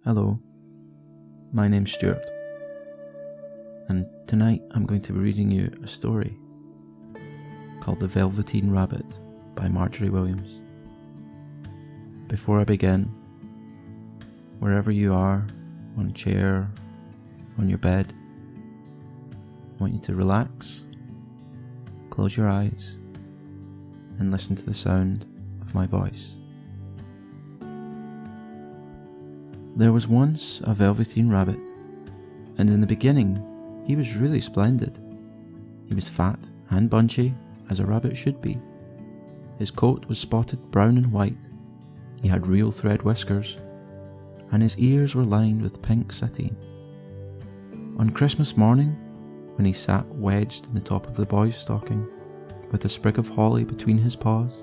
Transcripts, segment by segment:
Hello, my name's Stuart, and tonight I'm going to be reading you a story called The Velveteen Rabbit by Margery Williams. Before I begin, wherever you are, on a chair, on your bed, I want you to relax, close your eyes, and listen to the sound of my voice. There was once a Velveteen Rabbit, and in the beginning he was really splendid. He was fat and bunchy, as a rabbit should be. His coat was spotted brown and white, he had real thread whiskers, and his ears were lined with pink sateen. On Christmas morning, when he sat wedged in the top of the boy's stocking, with a sprig of holly between his paws,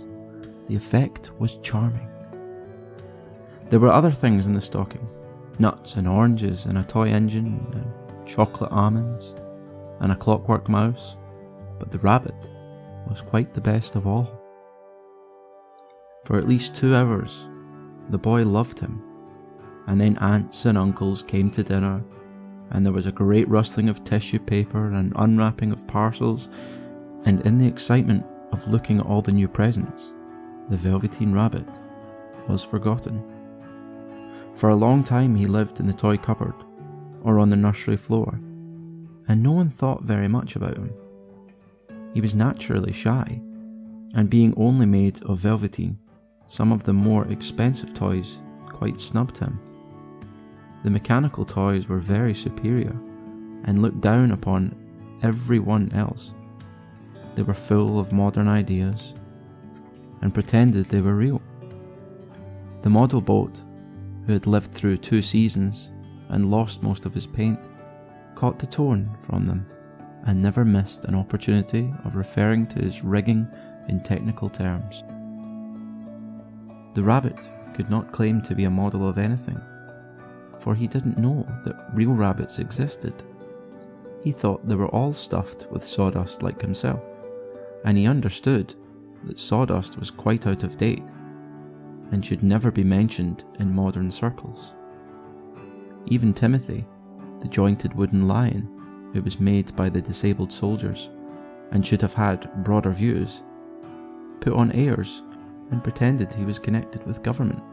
the effect was charming. There were other things in the stocking, nuts and oranges and a toy engine and chocolate almonds and a clockwork mouse, but the rabbit was quite the best of all. For at least 2 hours, the boy loved him, and then aunts and uncles came to dinner, and there was a great rustling of tissue paper and unwrapping of parcels, and in the excitement of looking at all the new presents, the Velveteen Rabbit was forgotten. For a long time he lived in the toy cupboard, or on the nursery floor, and no one thought very much about him. He was naturally shy, and being only made of velveteen, some of the more expensive toys quite snubbed him. The mechanical toys were very superior, and looked down upon everyone else. They were full of modern ideas, and pretended they were real. The model boat, who had lived through 2 seasons and lost most of his paint, caught the tone from them, and never missed an opportunity of referring to his rigging in technical terms. The rabbit could not claim to be a model of anything, for he didn't know that real rabbits existed. He thought they were all stuffed with sawdust like himself, and he understood that sawdust was quite out of date and should never be mentioned in modern circles. Even Timothy, the jointed wooden lion who was made by the disabled soldiers and should have had broader views, put on airs and pretended he was connected with government.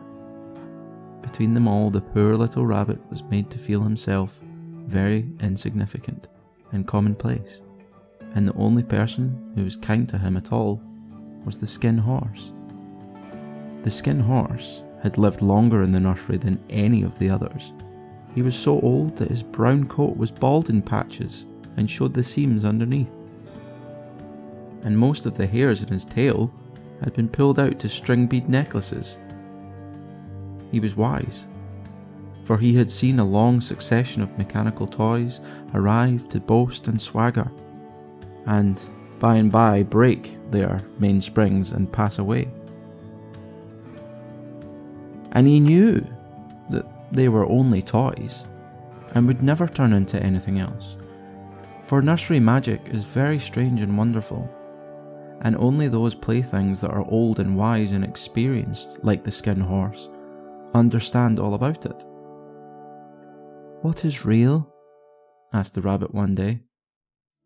Between them all, the poor little rabbit was made to feel himself very insignificant and commonplace, and the only person who was kind to him at all was the Skin Horse. The Skin Horse had lived longer in the nursery than any of the others. He was so old that his brown coat was bald in patches and showed the seams underneath, and most of the hairs in his tail had been pulled out to string bead necklaces. He was wise, for he had seen a long succession of mechanical toys arrive to boast and swagger, and by and by break their mainsprings and pass away. And he knew that they were only toys, and would never turn into anything else, for nursery magic is very strange and wonderful, and only those playthings that are old and wise and experienced, like the Skin Horse, understand all about it. "What is real?" asked the rabbit one day,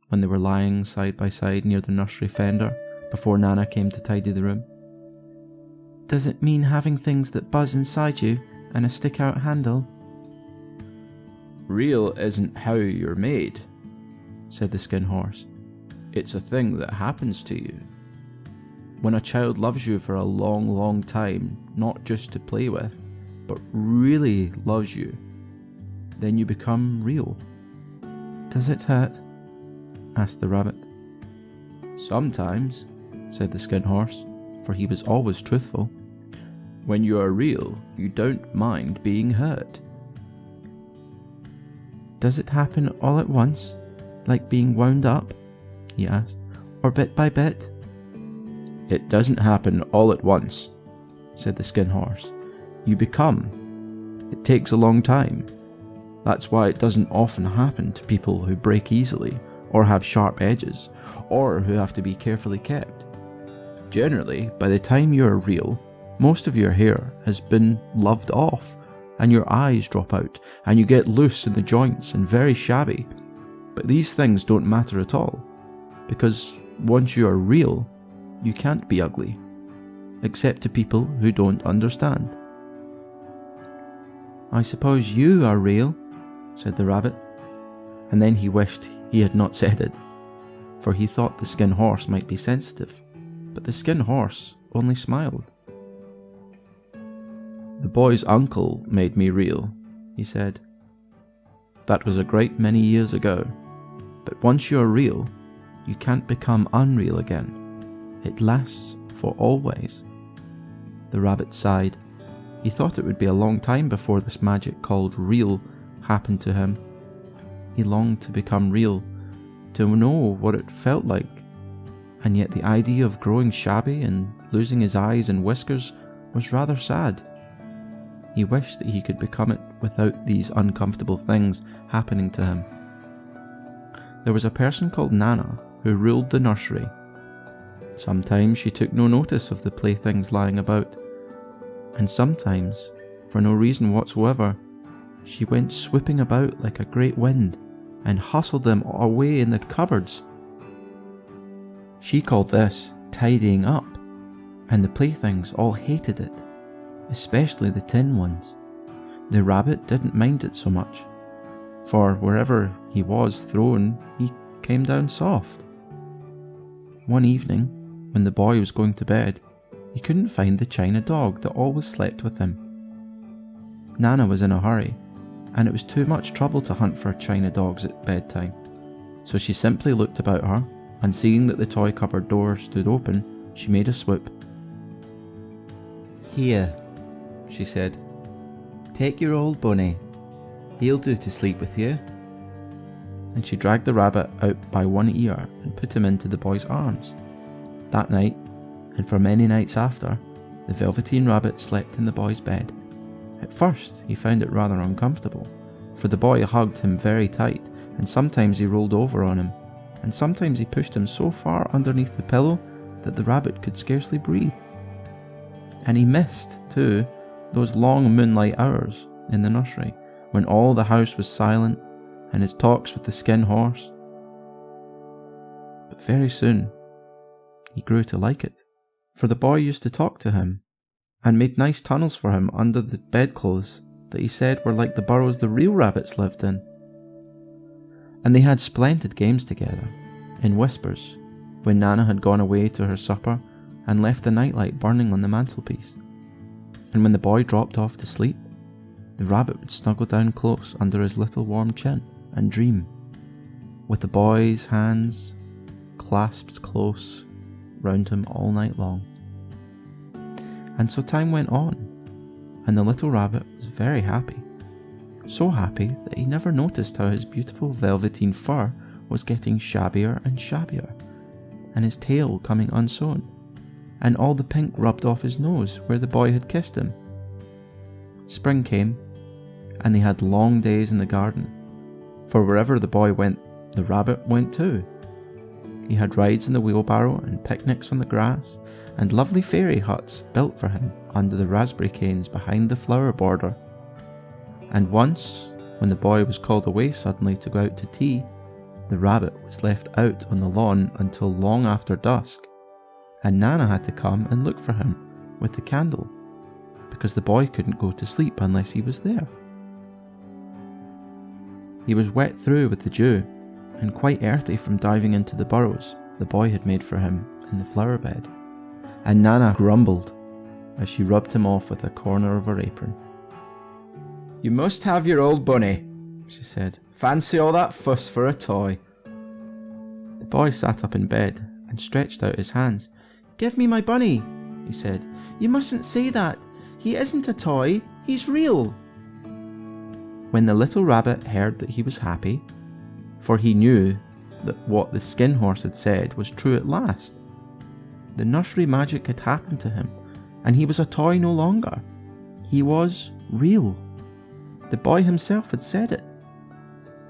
when they were lying side by side near the nursery fender before Nana came to tidy the room. "Does it mean having things that buzz inside you and a stick-out handle?" "Real isn't how you're made," said the Skin Horse. "It's a thing that happens to you. When a child loves you for a long, long time, not just to play with, but really loves you, then you become real." "Does it hurt?" asked the rabbit. "Sometimes," said the Skin Horse, for he was always truthful. "When you are real, you don't mind being hurt." "Does it happen all at once, like being wound up?" he asked, "or bit by bit?" "It doesn't happen all at once," said the Skin Horse. "You become. It takes a long time. That's why it doesn't often happen to people who break easily, or have sharp edges, or who have to be carefully kept. Generally, by the time you are real, most of your hair has been loved off, and your eyes drop out, and you get loose in the joints and very shabby. But these things don't matter at all, because once you are real, you can't be ugly, except to people who don't understand." "I suppose you are real," said the rabbit, and then he wished he had not said it, for he thought the skin horse might be sensitive, but the skin horse only smiled. "The boy's uncle made me real," he said. "That was a great many years ago, but once you are real, you can't become unreal again. It lasts for always." The rabbit sighed. He thought it would be a long time before this magic called real happened to him. He longed to become real, to know what it felt like, and yet the idea of growing shabby and losing his eyes and whiskers was rather sad. He wished that he could become it without these uncomfortable things happening to him. There was a person called Nana who ruled the nursery. Sometimes she took no notice of the playthings lying about, and sometimes, for no reason whatsoever, she went swooping about like a great wind and hustled them away in the cupboards. She called this tidying up, and the playthings all hated it, especially the tin ones. The rabbit didn't mind it so much, for wherever he was thrown, he came down soft. One evening, when the boy was going to bed, he couldn't find the china dog that always slept with him. Nana was in a hurry, and it was too much trouble to hunt for china dogs at bedtime, so she simply looked about her, and seeing that the toy cupboard door stood open, she made a swoop. "Here," she said, "take your old bunny. He'll do to sleep with you." And she dragged the rabbit out by one ear and put him into the boy's arms. That night, and for many nights after, the Velveteen Rabbit slept in the boy's bed. At first, he found it rather uncomfortable, for the boy hugged him very tight, and sometimes he rolled over on him, and sometimes he pushed him so far underneath the pillow that the rabbit could scarcely breathe. And he missed, too, those long moonlight hours in the nursery, when all the house was silent, and his talks with the skin horse. But very soon, he grew to like it, for the boy used to talk to him, and made nice tunnels for him under the bedclothes that he said were like the burrows the real rabbits lived in. And they had splendid games together, in whispers, when Nana had gone away to her supper and left the nightlight burning on the mantelpiece. And when the boy dropped off to sleep, the rabbit would snuggle down close under his little warm chin and dream, with the boy's hands clasped close round him all night long. And so time went on, and the little rabbit was very happy. So happy that he never noticed how his beautiful velveteen fur was getting shabbier and shabbier, and his tail coming unsewn, and all the pink rubbed off his nose where the boy had kissed him. Spring came, and they had long days in the garden, for wherever the boy went, the rabbit went too. He had rides in the wheelbarrow and picnics on the grass, and lovely fairy huts built for him under the raspberry canes behind the flower border. And once, when the boy was called away suddenly to go out to tea, the rabbit was left out on the lawn until long after dusk, and Nana had to come and look for him with the candle, because the boy couldn't go to sleep unless he was there. He was wet through with the dew, and quite earthy from diving into the burrows the boy had made for him in the flower bed, and Nana grumbled as she rubbed him off with a corner of her apron. "You must have your old bunny," she said. "Fancy all that fuss for a toy." The boy sat up in bed and stretched out his hands. "Give me my bunny," he said. "You mustn't say that. He isn't a toy. He's real." When the little rabbit heard that he was happy, for he knew that what the skin horse had said was true at last, the nursery magic had happened to him, and he was a toy no longer. He was real. The boy himself had said it.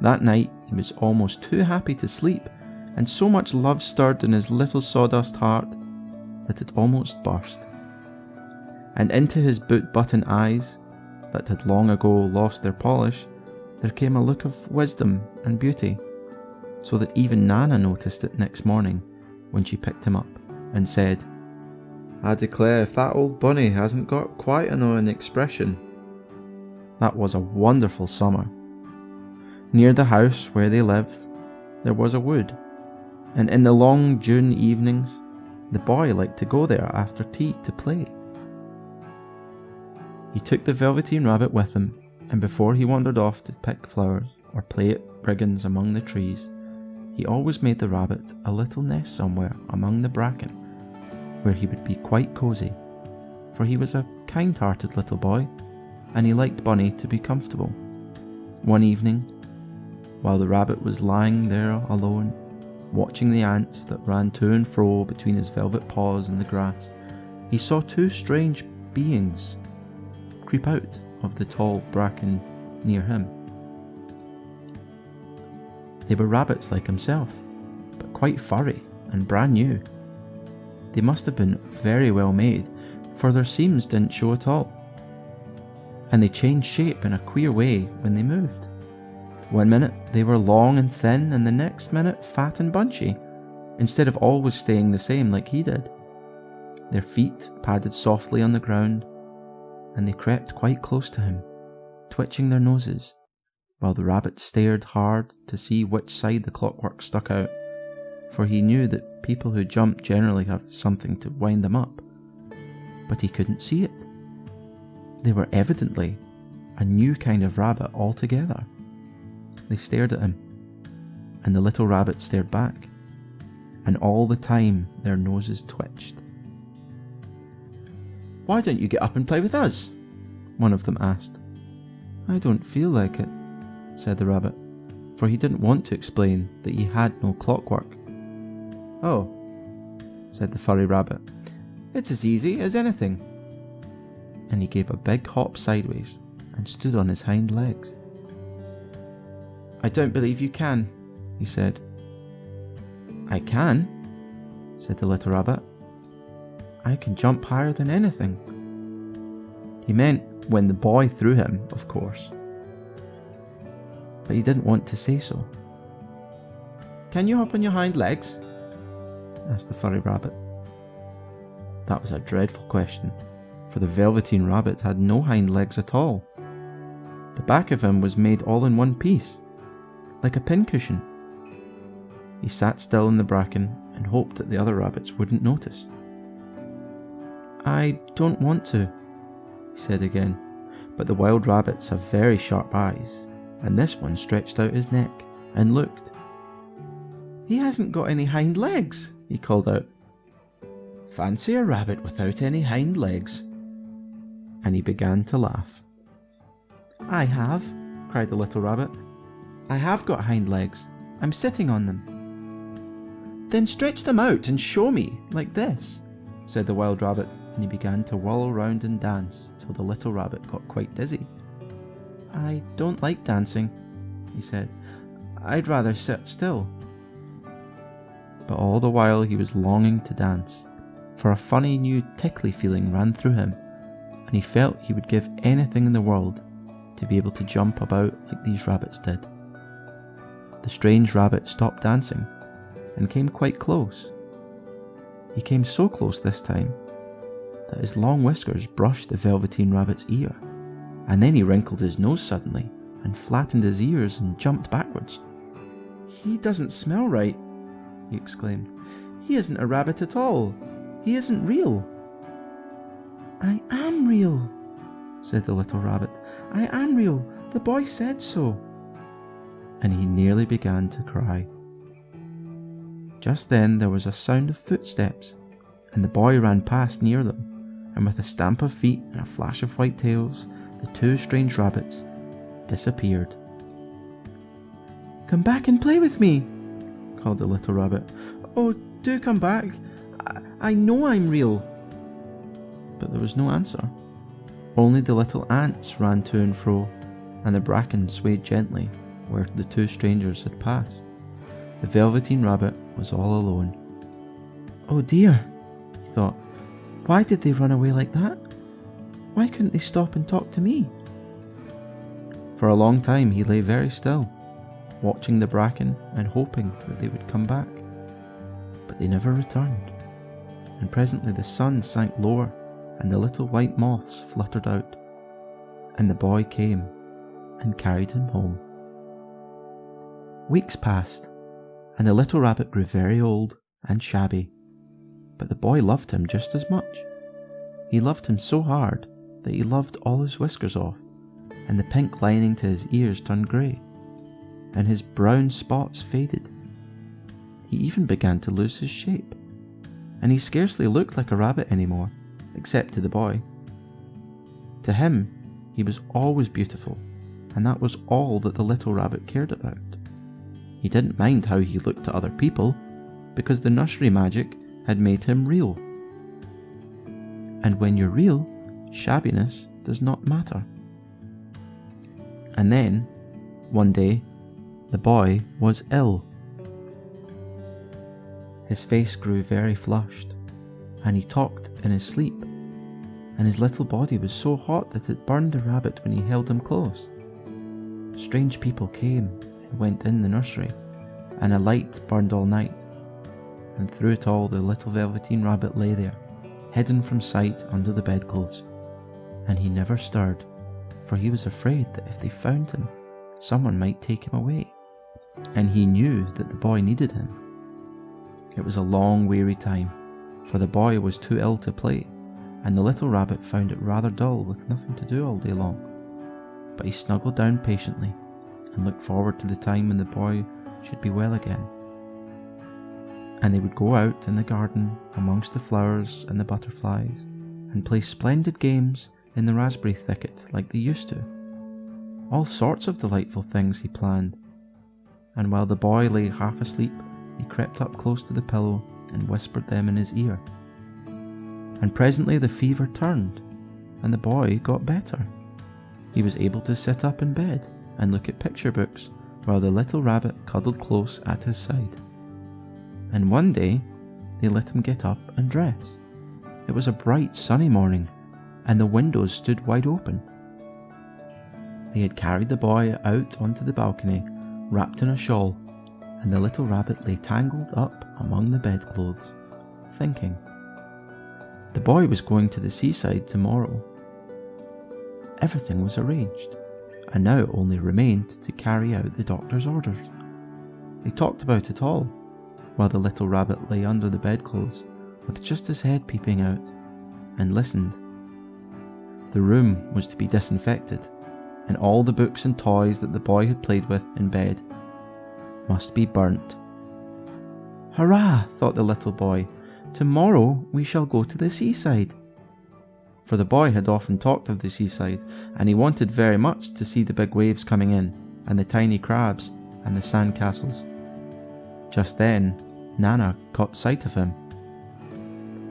That night he was almost too happy to sleep, and so much love stirred in his little sawdust heart that it almost burst. And into his boot-button eyes, that had long ago lost their polish, there came a look of wisdom and beauty, so that even Nana noticed it next morning when she picked him up and said, "I declare if that old bunny hasn't got quite an own expression." That was a wonderful summer. Near the house where they lived, there was a wood, and in the long June evenings, the boy liked to go there after tea to play. He took the Velveteen Rabbit with him, and before he wandered off to pick flowers or play at brigands among the trees, he always made the rabbit a little nest somewhere among the bracken, where he would be quite cosy, for he was a kind-hearted little boy, and he liked Bunny to be comfortable. One evening, while the rabbit was lying there alone, watching the ants that ran to and fro between his velvet paws in the grass, he saw two strange beings creep out of the tall bracken near him. They were rabbits like himself, but quite furry and brand new. They must have been very well made, for their seams didn't show at all, and they changed shape in a queer way when they moved. One minute they were long and thin, and the next minute fat and bunchy, instead of always staying the same like he did. Their feet padded softly on the ground, and they crept quite close to him, twitching their noses, while the rabbit stared hard to see which side the clockwork stuck out, for he knew that people who jump generally have something to wind them up. But he couldn't see it. They were evidently a new kind of rabbit altogether. They stared at him, and the little rabbit stared back, and all the time their noses twitched. "Why don't you get up and play with us?" one of them asked. "I don't feel like it," said the rabbit, for he didn't want to explain that he had no clockwork. "Oh," said the furry rabbit, "it's as easy as anything." And he gave a big hop sideways and stood on his hind legs. "I don't believe you can," he said. "I can," said the little rabbit. "I can jump higher than anything." He meant when the boy threw him, of course. But he didn't want to say so. "Can you hop on your hind legs?" asked the furry rabbit. That was a dreadful question, for the Velveteen Rabbit had no hind legs at all. The back of him was made all in one piece, like a pincushion. He sat still in the bracken and hoped that the other rabbits wouldn't notice. "I don't want to," he said again, but the wild rabbits have very sharp eyes, and this one stretched out his neck and looked. "He hasn't got any hind legs," he called out. "Fancy a rabbit without any hind legs." And he began to laugh. "I have," cried the little rabbit. "I have got hind legs. I'm sitting on them." "Then stretch them out and show me, like this," said the wild rabbit, and he began to whirl round and dance till the little rabbit got quite dizzy. "I don't like dancing," he said. "I'd rather sit still." But all the while he was longing to dance, for a funny new tickly feeling ran through him, and he felt he would give anything in the world to be able to jump about like these rabbits did. The strange rabbit stopped dancing and came quite close. He came so close this time that his long whiskers brushed the Velveteen Rabbit's ear, and then he wrinkled his nose suddenly and flattened his ears and jumped backwards. "He doesn't smell right," he exclaimed. "He isn't a rabbit at all. He isn't real." "I am real," said the little rabbit. "I am real. The boy said so." And he nearly began to cry. Just then there was a sound of footsteps, and the boy ran past near them, and with a stamp of feet and a flash of white tails, the two strange rabbits disappeared. "Come back and play with me," called the little rabbit. "Oh, do come back. I know I'm real." But there was no answer. Only the little ants ran to and fro, and the bracken swayed gently where the two strangers had passed. The Velveteen Rabbit was all alone. "Oh dear," he thought. "Why did they run away like that? Why couldn't they stop and talk to me? For a long time he lay very still, watching the bracken and hoping that they would come back. But they never returned, and presently the sun sank lower and the little white moths fluttered out, and the boy came and carried him home. Weeks passed, and the little rabbit grew very old and shabby, but the boy loved him just as much. He loved him so hard that he loved all his whiskers off, and the pink lining to his ears turned grey, and his brown spots faded. He even began to lose his shape, and he scarcely looked like a rabbit anymore, except to the boy. To him, he was always beautiful, and that was all that the little rabbit cared about. He didn't mind how he looked to other people, because the nursery magic had made him real. And when you're real, shabbiness does not matter. And then, one day, the boy was ill. His face grew very flushed, and he talked in his sleep, and his little body was so hot that it burned the rabbit when he held him close. Strange people came and went in the nursery, and a light burned all night, and through it all the little Velveteen Rabbit lay there, hidden from sight under the bedclothes, and he never stirred, for he was afraid that if they found him, someone might take him away, and he knew that the boy needed him. It was a long, weary time, for the boy was too ill to play, and the little rabbit found it rather dull with nothing to do all day long. But he snuggled down patiently, and looked forward to the time when the boy should be well again. And they would go out in the garden amongst the flowers and the butterflies, and play splendid games in the raspberry thicket like they used to. All sorts of delightful things he planned, and while the boy lay half asleep, he crept up close to the pillow and whispered them in his ear. And presently the fever turned, and the boy got better. He was able to sit up in bed and look at picture books while the little rabbit cuddled close at his side. And one day they let him get up and dress. It was a bright sunny morning, and the windows stood wide open. They had carried the boy out onto the balcony, wrapped in a shawl, and the little rabbit lay tangled up among the bedclothes, thinking. The boy was going to the seaside tomorrow. Everything was arranged, and now it only remained to carry out the doctor's orders. They talked about it all, while the little rabbit lay under the bedclothes, with just his head peeping out, and listened. The room was to be disinfected, and all the books and toys that the boy had played with in bed must be burnt. Hurrah, thought the little boy, tomorrow we shall go to the seaside. For the boy had often talked of the seaside, and he wanted very much to see the big waves coming in, and the tiny crabs, and the sand castles. Just then, Nana caught sight of him.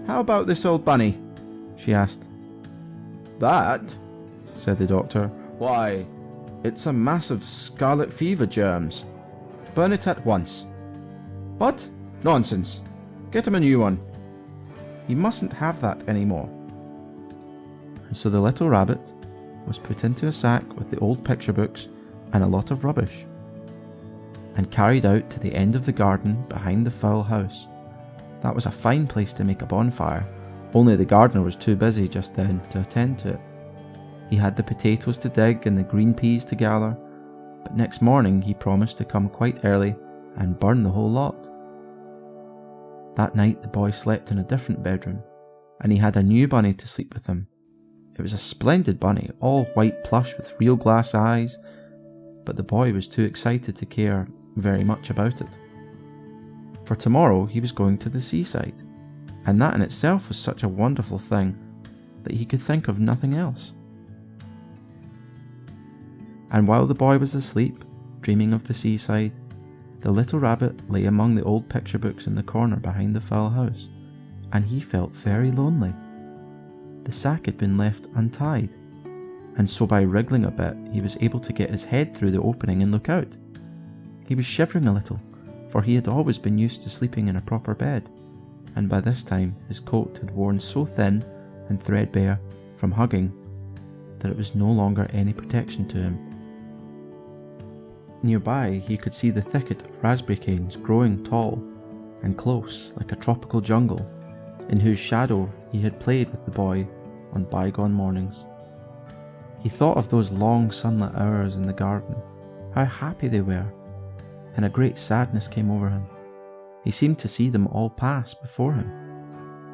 How about this old bunny? She asked. That, said the doctor, why, it's a mass of scarlet fever germs. Burn it at once. What? Nonsense. Get him a new one. He mustn't have that anymore. And so the little rabbit was put into a sack with the old picture books and a lot of rubbish, and carried out to the end of the garden behind the fowl house. That was a fine place to make a bonfire, only the gardener was too busy just then to attend to it. He had the potatoes to dig and the green peas to gather, but next morning he promised to come quite early and burn the whole lot. That night the boy slept in a different bedroom, and he had a new bunny to sleep with him. It was a splendid bunny, all white plush with real glass eyes, but the boy was too excited to care very much about it. For tomorrow he was going to the seaside, and that in itself was such a wonderful thing that he could think of nothing else. And while the boy was asleep, dreaming of the seaside, the little rabbit lay among the old picture books in the corner behind the fowl house, and he felt very lonely. The sack had been left untied, and so by wriggling a bit he was able to get his head through the opening and look out. He was shivering a little, for he had always been used to sleeping in a proper bed, and by this time his coat had worn so thin and threadbare from hugging that it was no longer any protection to him. Nearby he could see the thicket of raspberry canes growing tall and close like a tropical jungle, in whose shadow he had played with the boy on bygone mornings. He thought of those long sunlit hours in the garden, how happy they were, and a great sadness came over him. He seemed to see them all pass before him,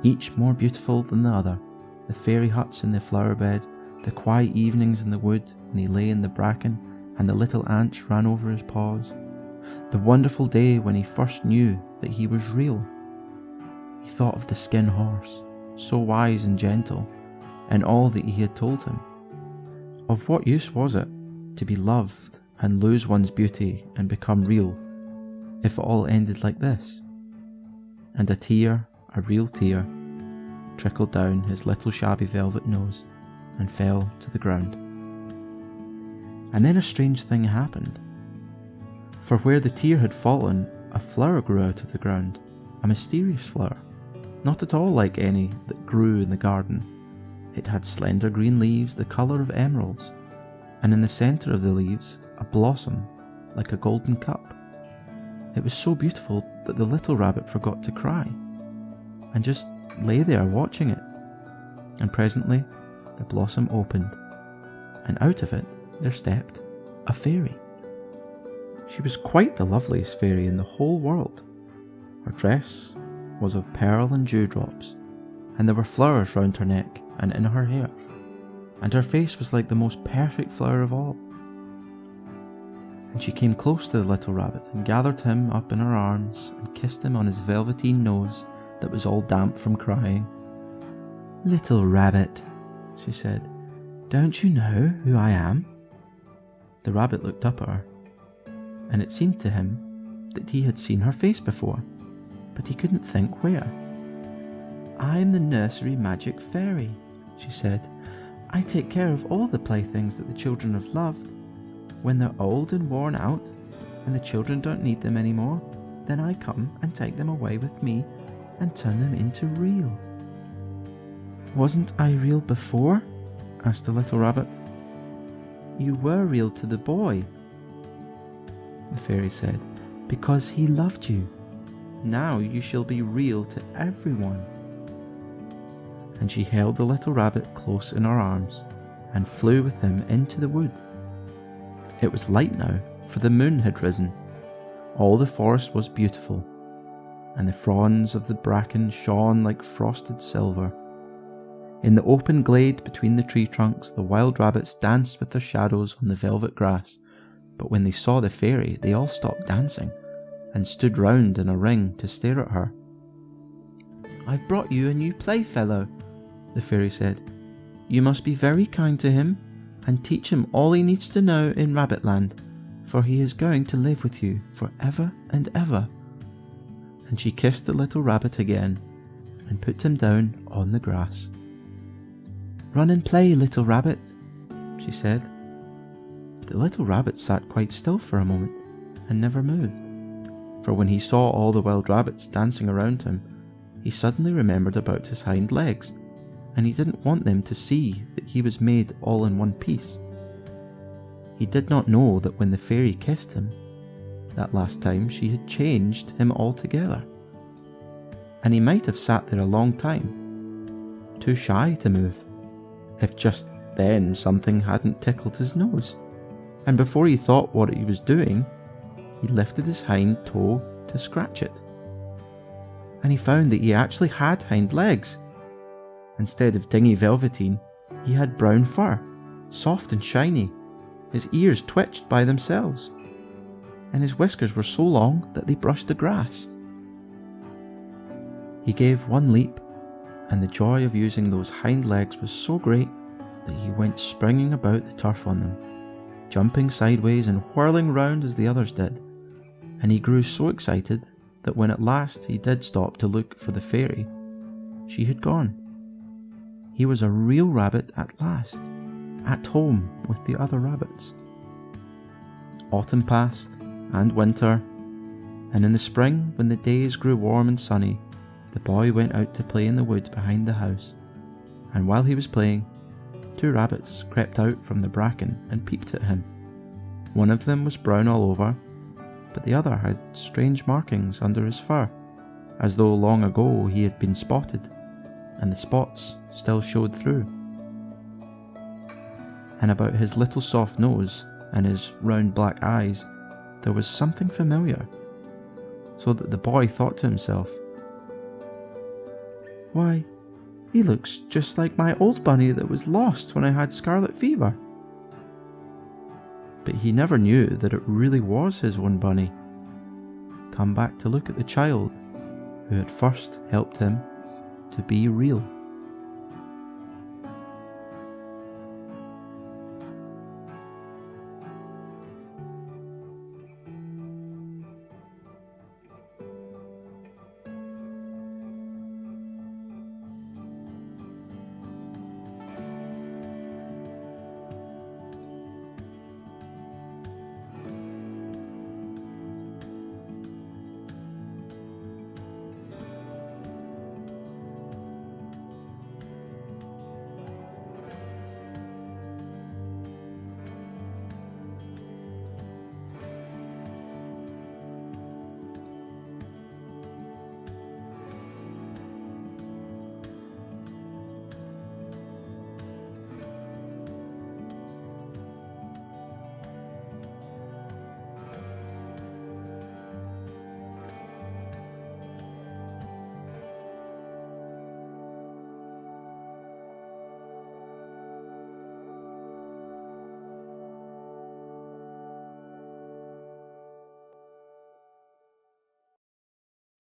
each more beautiful than the other, the fairy huts in the flower bed, the quiet evenings in the wood when he lay in the bracken and the little ants ran over his paws, the wonderful day when he first knew that he was real. He thought of the skin horse, so wise and gentle, and all that he had told him. Of what use was it to be loved and lose one's beauty and become real, if it all ended like this? And a tear, a real tear, trickled down his little shabby velvet nose and fell to the ground. And then a strange thing happened. For where the tear had fallen, a flower grew out of the ground, a mysterious flower, not at all like any that grew in the garden. It had slender green leaves the colour of emeralds, and in the centre of the leaves a blossom like a golden cup. It was so beautiful that the little rabbit forgot to cry, and just lay there watching it. And presently the blossom opened, and out of it there stepped a fairy. She was quite the loveliest fairy in the whole world. Her dress was of pearl and dewdrops, and there were flowers round her neck and in her hair, and her face was like the most perfect flower of all. And she came close to the little rabbit and gathered him up in her arms and kissed him on his velveteen nose that was all damp from crying. "Little rabbit," she said, "don't you know who I am?" The rabbit looked up at her, and it seemed to him that he had seen her face before, but he couldn't think where. "I am the nursery magic fairy," she said. "I take care of all the playthings that the children have loved. When they're old and worn out, and the children don't need them anymore, then I come and take them away with me and turn them into real." "Wasn't I real before?" asked the little rabbit. "You were real to the boy," the fairy said, "because he loved you. Now you shall be real to everyone." And she held the little rabbit close in her arms and flew with him into the wood. It was light now, for the moon had risen. All the forest was beautiful, and the fronds of the bracken shone like frosted silver. In the open glade between the tree trunks, the wild rabbits danced with their shadows on the velvet grass, but when they saw the fairy, they all stopped dancing and stood round in a ring to stare at her. "I've brought you a new playfellow," the fairy said. "You must be very kind to him and teach him all he needs to know in Rabbitland, for he is going to live with you for ever and ever." And she kissed the little rabbit again and put him down on the grass. "Run and play, little rabbit," she said. The little rabbit sat quite still for a moment and never moved, for when he saw all the wild rabbits dancing around him, he suddenly remembered about his hind legs, and he didn't want them to see that he was made all in one piece. He did not know that when the fairy kissed him, that last time, she had changed him altogether. And he might have sat there a long time, too shy to move, if just then something hadn't tickled his nose, and before he thought what he was doing, he lifted his hind toe to scratch it. And he found that he actually had hind legs. Instead of dingy velveteen, he had brown fur, soft and shiny. His ears twitched by themselves, and his whiskers were so long that they brushed the grass. He gave one leap, and the joy of using those hind legs was so great that he went springing about the turf on them, jumping sideways and whirling round as the others did, and he grew so excited that when at last he did stop to look for the fairy, she had gone. He was a real rabbit at last, at home with the other rabbits. Autumn passed, and winter, and in the spring, when the days grew warm and sunny, the boy went out to play in the wood behind the house, and while he was playing, two rabbits crept out from the bracken and peeped at him. One of them was brown all over, but the other had strange markings under his fur, as though long ago he had been spotted, and the spots still showed through. And about his little soft nose and his round black eyes there was something familiar, so that the boy thought to himself, "Why, he looks just like my old bunny that was lost when I had scarlet fever." But he never knew that it really was his own bunny, come back to look at the child who had first helped him to be real.